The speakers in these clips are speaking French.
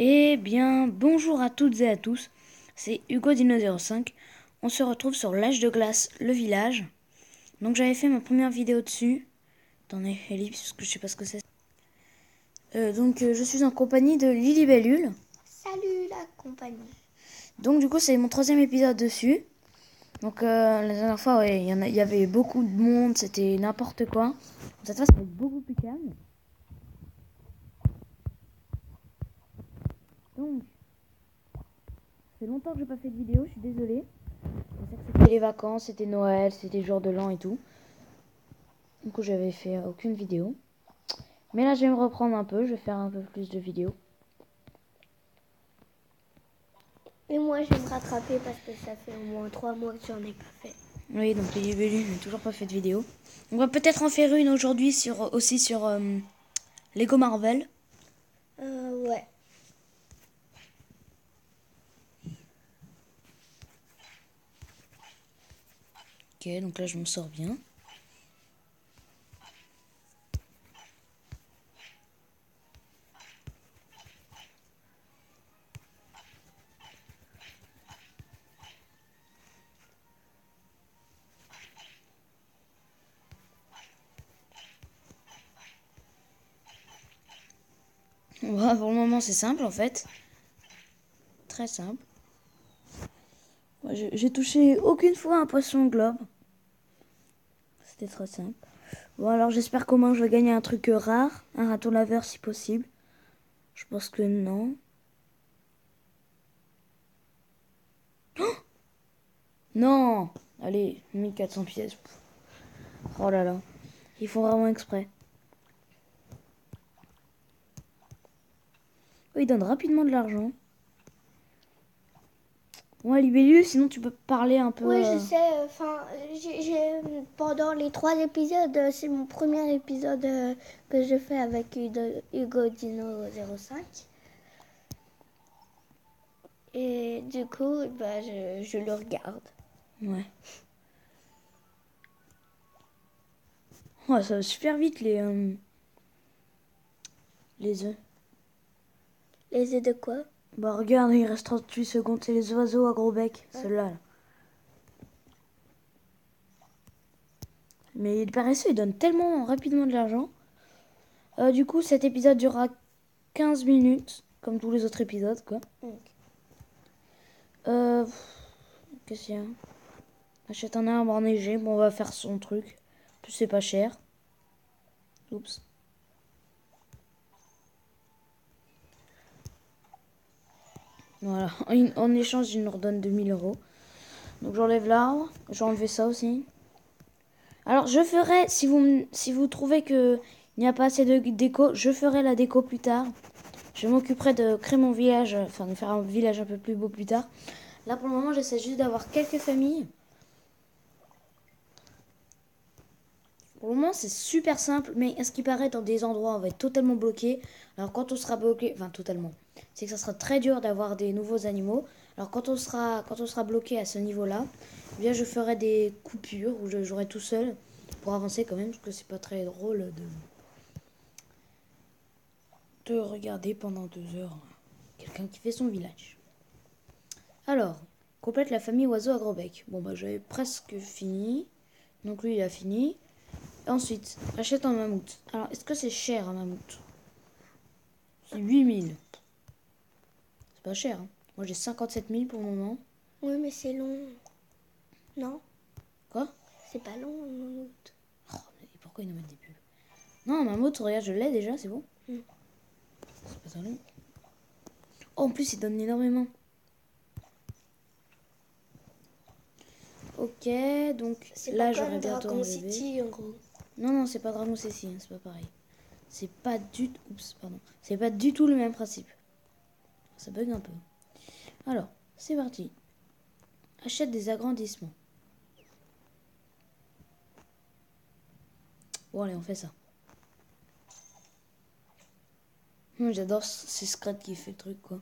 Eh bien, bonjour à toutes et à tous, c'est Hugo Dino05. On se retrouve sur l'âge de glace, le village. Donc j'avais fait ma première vidéo dessus. Attendez, ellipse, parce que je sais pas ce que c'est. Je suis en compagnie de Lilibellule. Salut la compagnie. Donc du coup c'est mon troisième épisode dessus. Donc la dernière fois, ouais, il y avait beaucoup de monde, c'était n'importe quoi. Cette fois ça va être beaucoup plus calme. Donc, ça fait longtemps que j'ai pas fait de vidéo, je suis désolée. Je sais que c'était les vacances, c'était Noël, c'était jour de l'an et tout. Du coup, j'avais fait aucune vidéo. Mais là, je vais me reprendre un peu. Je vais faire un peu plus de vidéos. Et moi je vais me rattraper parce que ça fait au moins 3 mois que j'en ai pas fait. Oui, donc les libellules, je n'ai toujours pas fait de vidéo. On va peut-être en faire une aujourd'hui aussi sur Lego Marvel. Ouais. Ok, donc là, je me sors bien. Bon, pour le moment, c'est simple en fait. Très simple. Moi, j'ai touché aucune fois un poisson globe. C'était très simple. Bon, alors j'espère qu'au moins je vais gagner un truc rare. Un raton laveur si possible. Je pense que non. Non! Allez, 1400 pièces. Oh là là. Ils font vraiment exprès. Oh, ils donnent rapidement de l'argent. Ouais, Libellule, sinon tu peux parler un peu. Oui, je sais. Enfin, pendant les 3 épisodes, c'est mon premier épisode que je fais avec Hugo Dino 05. Et du coup, bah, je le regarde. Ouais. Ouais, ça va super vite les œufs. Les œufs de quoi? Bah regarde, il reste 38 secondes, c'est les oiseaux à gros bec, ceux-là. Là. Mais les paresseux, ils donnent tellement rapidement de l'argent. Du coup, cet épisode durera 15 minutes, comme tous les autres épisodes, quoi. Euh, Qu'est-ce qu'il y a? Achète un arbre enneigé, bon, on va faire son truc. En plus, c'est pas cher. Oups. Voilà, en échange, il nous redonne 2000 euros. Donc j'enlève l'arbre, j'ai enlevé ça aussi. Alors je ferai, si vous trouvez qu'il n'y a pas assez de déco, je ferai la déco plus tard. Je m'occuperai de créer mon village, enfin de faire un village un peu plus beau plus tard. Là pour le moment j'essaie juste d'avoir quelques familles. Pour le moment c'est super simple, mais à ce qui paraît dans des endroits on va être totalement bloqué. Alors quand on sera bloqué, enfin totalement, c'est que ça sera très dur d'avoir des nouveaux animaux. Alors quand on sera bloqué à ce niveau-là, eh bien je ferai des coupures où je jouerai tout seul pour avancer quand même, parce que c'est pas très drôle de regarder pendant 2 heures quelqu'un qui fait son village. Alors, complète la famille oiseau à gros bec. Bon bah j'avais presque fini. Donc lui il a fini. Ensuite, achète un mammouth. Alors, est-ce que c'est cher un mammouth? C'est 8000. C'est pas cher. Hein. Moi j'ai 57 000 pour le moment. Oui, mais c'est long. Non? Quoi? C'est pas long, un mammouth. Oh, mais pourquoi ils nous mettent des pubs? Non, un mammouth, regarde, je l'ai déjà, c'est bon. C'est pas ça long. Oh, en plus, il donne énormément. Ok, donc C'est là pas j'aurais comme bientôt Dragon enlevé. City, en gros. Non, c'est pas Dragon City, hein, c'est pas pareil. C'est pas du tout. Oups, pardon. C'est pas du tout le même principe. Ça bug un peu. Alors, c'est parti. Achète des agrandissements. Bon, allez, on fait ça. J'adore, c'est Scrat qui fait le truc, quoi.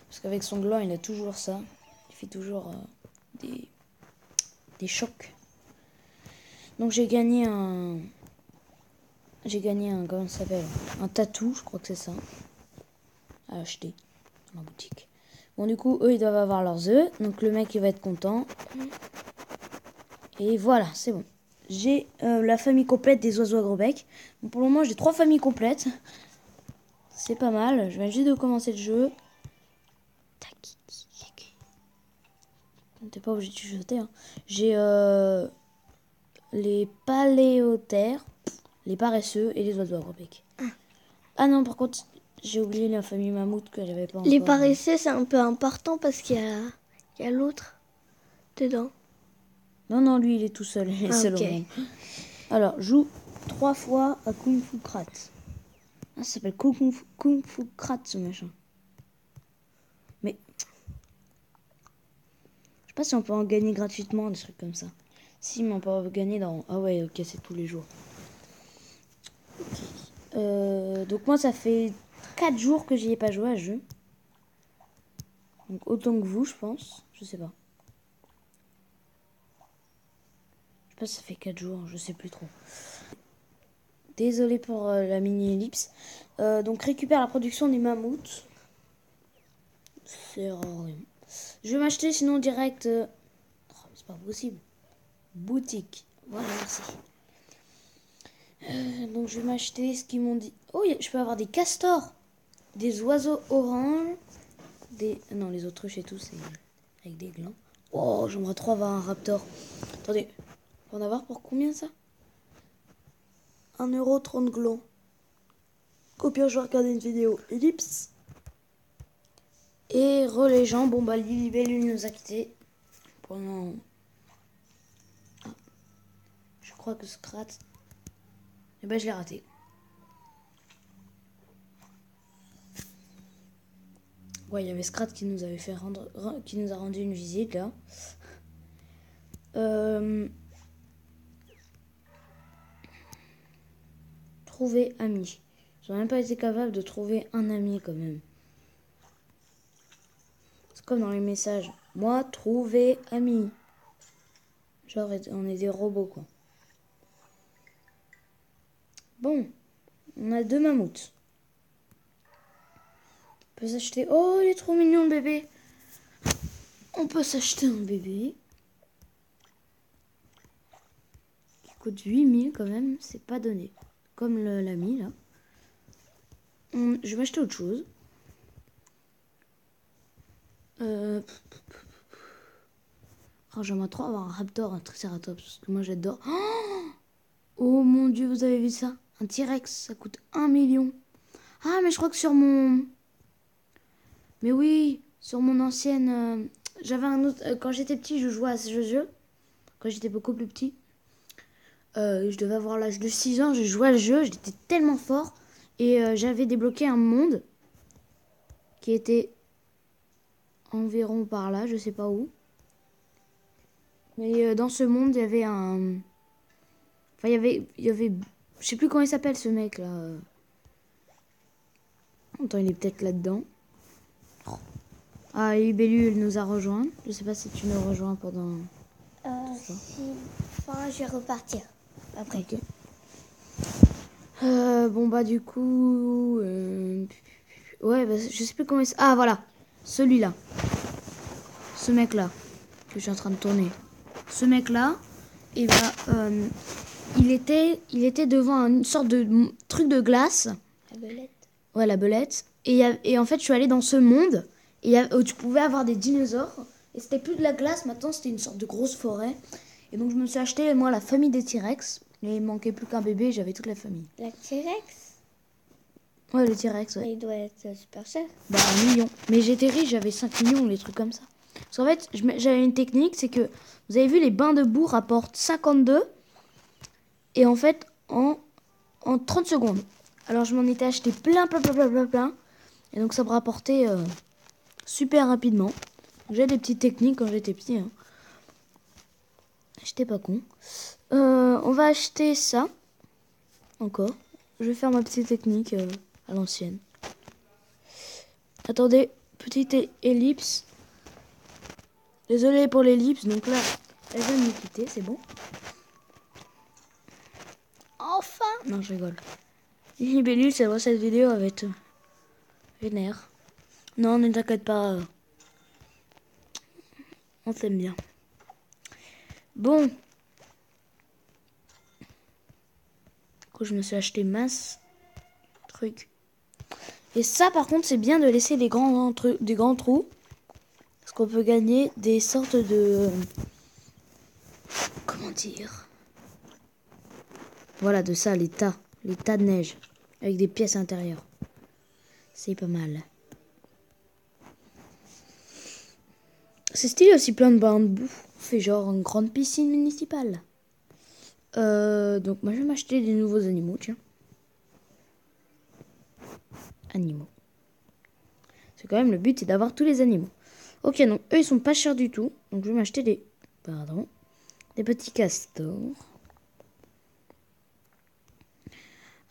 Parce qu'avec son gland, il a toujours ça. Il fait toujours des, des chocs. Donc j'ai gagné un. J'ai gagné un. Comment ça s'appelle? Un tatou, je crois que c'est ça. À acheter. dans la boutique. Bon, du coup, eux, ils doivent avoir leurs œufs. Donc, le mec, il va être content. Et voilà, c'est bon. J'ai la famille complète des oiseaux à gros bec. Donc, pour le moment, j'ai 3 familles complètes. C'est pas mal. Je viens juste de commencer le jeu. T'es pas obligé de chuchoter. Hein. J'ai les paléothères, les paresseux et les oiseaux à gros bec. Ah non, par contre, j'ai oublié la famille mammouth que j'avais pas encore. Les paresseux, c'est un peu important parce qu'il y a l'autre dedans. Non, lui, il est tout seul. Il est seul au monde. Alors, joue 3 fois à Kung Fu Krat. Ah, ça s'appelle Kung Fu Krat, ce machin. Mais je sais pas si on peut en gagner gratuitement, des trucs comme ça. Si, mais on peut en gagner dans... Ah ouais, ok, c'est tous les jours. Okay. Donc moi, ça fait 4 jours que j'y ai pas joué à ce jeu. Donc autant que vous, je pense. Je sais pas. Je sais pas si ça fait 4 jours, je sais plus trop. Désolé pour la mini-ellipse. Donc récupère la production des mammouths. C'est rien. Je vais m'acheter sinon direct... Oh, c'est pas possible. Boutique. Voilà, merci. Donc je vais m'acheter ce qu'ils m'ont dit. Oh, je peux avoir des castors. Des oiseaux oranges. Non, les autruches et tout, c'est avec des glands. Oh, j'aimerais trop avoir un raptor. Attendez, on va en avoir pour combien ça 1,30 € glands. Au pire, je vais regarder une vidéo. Ellipse. Et les gens, bon bah Lilibelle nous a quittés pendant... Ah. Je crois que Scrat... Eh ben je l'ai raté. Ouais, il y avait Scrat qui nous avait fait qui nous a rendu une visite là. Trouver ami. J'ai même pas été capable de trouver un ami quand même. C'est comme dans les messages. Moi, trouver ami. Genre, on est des robots quoi. Bon, on a 2 mammouths. On peut s'acheter... Oh, il est trop mignon le bébé. On peut s'acheter un bébé. Qui coûte 8000 quand même. C'est pas donné. Comme l'ami là. Je vais m'acheter autre chose. Oh, j'aimerais trop avoir un raptor, un triceratops. Parce que moi j'adore. Oh mon dieu, vous avez vu ça? Un T-Rex, ça coûte 1 million. Ah, mais je crois que sur mon... Mais oui, sur mon ancienne... J'avais un autre... quand j'étais petit, je jouais à ce jeu. Quand j'étais beaucoup plus petit. Je devais avoir l'âge de 6 ans. Je jouais à le jeu. J'étais tellement fort. Et j'avais débloqué un monde. Qui était environ par là. Je sais pas où. Mais dans ce monde, il y avait un... Enfin, il y avait... Je sais plus comment il s'appelle ce mec là. Attends, il est peut-être là-dedans. Ah, Libellule nous a rejoint. Je sais pas si tu nous rejoins pendant... Si... Enfin, je vais repartir après. Okay. Bon bah du coup... Ouais, bah, je sais plus comment il... Ah voilà, celui-là. Ce mec-là. Que je suis en train de tourner. Ce mec-là, et bah... il était devant une sorte de truc de glace. La belette. Ouais, la belette. Et en fait, je suis allée dans ce monde où tu pouvais avoir des dinosaures. Et c'était plus de la glace, maintenant c'était une sorte de grosse forêt. Et donc je me suis acheté, moi, la famille des T-Rex. Et il manquait plus qu'un bébé, j'avais toute la famille. La T-Rex? Ouais, le T-Rex, ouais. Mais il doit être super cher. Bah, 1 million. Mais j'étais riche, j'avais 5 millions, les trucs comme ça. Parce qu'en fait, j'avais une technique, c'est que, vous avez vu, les bains de boue rapportent 52. Et en fait, en 30 secondes. Alors je m'en étais acheté plein. Et donc ça me rapportait super rapidement. J'ai des petites techniques quand j'étais petit. Hein. J'étais pas con. On va acheter ça. Encore. Je vais faire ma petite technique à l'ancienne. Attendez, petite ellipse. Désolé pour l'ellipse. Donc là, elle vient de me quitter, c'est bon. Enfin! Non, je rigole. Libellule, ça voit cette vidéo, elle va être vénère. Non, ne t'inquiète pas. On t'aime bien. Bon. Du coup, je me suis acheté masse trucs. Et ça, par contre, c'est bien de laisser des grands trous. Parce qu'on peut gagner des sortes de... Comment dire? Voilà, de ça, les tas de neige. Avec des pièces intérieures. C'est pas mal. C'est stylé aussi, plein de bains de boue. On fait genre une grande piscine municipale. Donc moi je vais m'acheter des nouveaux animaux, tiens. Animaux. C'est quand même le but, c'est d'avoir tous les animaux. Ok, donc eux ils sont pas chers du tout. Donc je vais m'acheter des... Pardon. Des petits castors.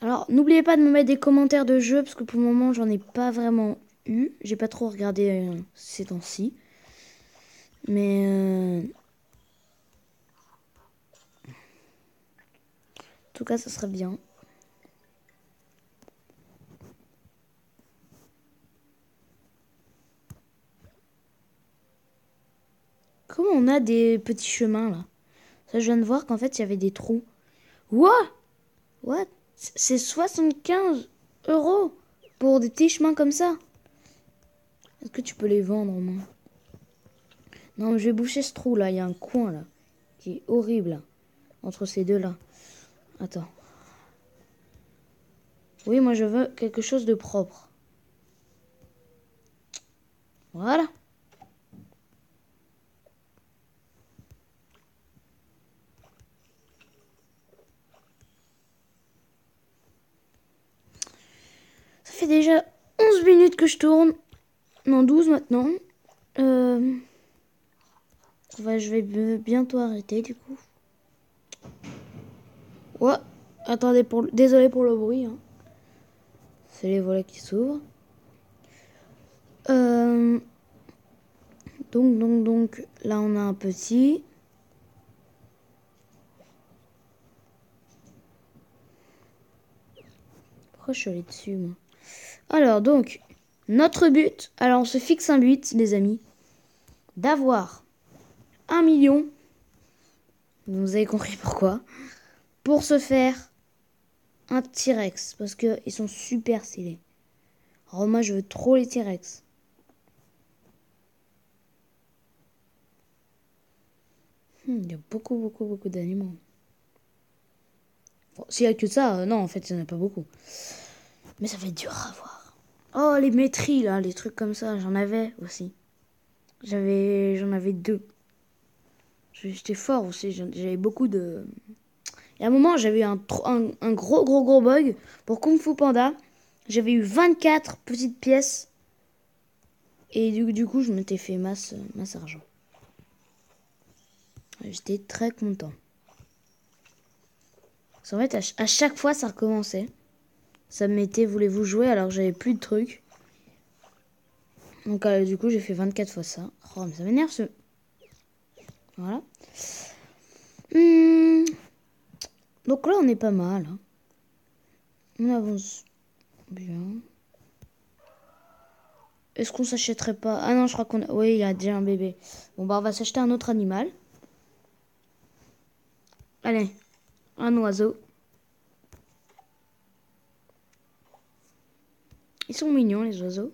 Alors n'oubliez pas de me mettre des commentaires de jeux, parce que pour le moment j'en ai pas vraiment eu. J'ai pas trop regardé ces temps-ci. Mais... En tout cas, ça serait bien. Comment on a des petits chemins, là? Ça, je viens de voir qu'en fait, il y avait des trous. What? C'est 75 € pour des petits chemins comme ça. Est-ce que tu peux les vendre, au moins? Non, mais je vais boucher ce trou, là. Il y a un coin, là, qui est horrible, là, entre ces deux-là. Attends. Oui, moi, je veux quelque chose de propre. Voilà. Ça fait déjà 11 minutes que je tourne. Non, 12 maintenant. Je vais bientôt arrêter, du coup. Ouais. Attendez, désolé pour le bruit. Hein. C'est les volets qui s'ouvrent. Donc, là, on a un petit. Pourquoi je suis allée dessus, moi? Alors, donc, notre but. Alors, on se fixe un but, les amis. D'avoir 1 million. Vous avez compris pourquoi. Pour se faire un T-Rex. Parce qu'ils sont super stylés. Alors, moi, je veux trop les T-Rex. Il y a beaucoup d'animaux. Bon, s'il n'y a que ça, non, en fait, il n'y en a pas beaucoup. Mais ça va être dur à voir. Oh, les maîtries, là, les trucs comme ça, j'en avais aussi. J'en avais 2. J'étais fort aussi, j'avais beaucoup de... Et à un moment, j'avais eu un gros bug pour Kung Fu Panda. J'avais eu 24 petites pièces. Et du coup, je m'étais fait masse argent. J'étais très content. Parce qu'en fait, à chaque fois, ça recommençait. Ça me mettait, voulez-vous jouer, alors que j'avais plus de trucs. Donc, du coup, j'ai fait 24 fois ça. Oh, mais ça m'énerve, ce... Voilà. Donc là, on est pas mal. Hein. On avance bien. Est-ce qu'on s'achèterait pas... Ah non, je crois qu'on a... Oui, il y a déjà un bébé. Bon, bah, on va s'acheter un autre animal. Allez, un oiseau. Ils sont mignons, les oiseaux.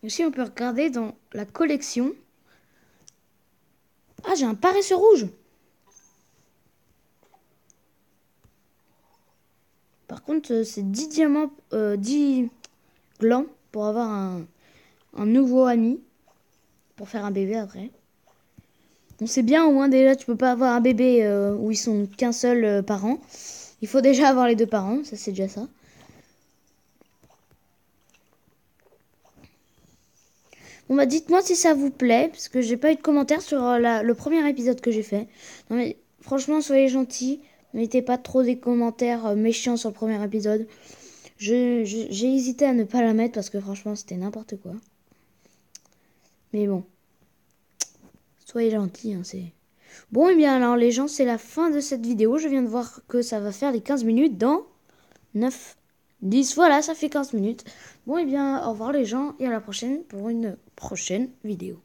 Et aussi, on peut regarder dans la collection. Ah, j'ai un paresseux rouge. Par contre, c'est 10 diamants, 10 glands pour avoir un nouveau ami. Pour faire un bébé après. Bon, c'est bien, au moins déjà, tu peux pas avoir un bébé où ils sont qu'un seul par an. Il faut déjà avoir les 2 parents, ça c'est déjà ça. Bon bah dites-moi si ça vous plaît, parce que j'ai pas eu de commentaires sur le premier épisode que j'ai fait. Non mais franchement, soyez gentils. Ne mettez pas trop des commentaires méchants sur le premier épisode. J'ai hésité à ne pas la mettre parce que franchement c'était n'importe quoi. Mais bon. Soyez gentils, hein, c'est... Bon et bien alors les gens, c'est la fin de cette vidéo. Je viens de voir que ça va faire les 15 minutes dans 9 10, voilà, ça fait 15 minutes. Bon, et bien, au revoir les gens et à la prochaine pour une prochaine vidéo.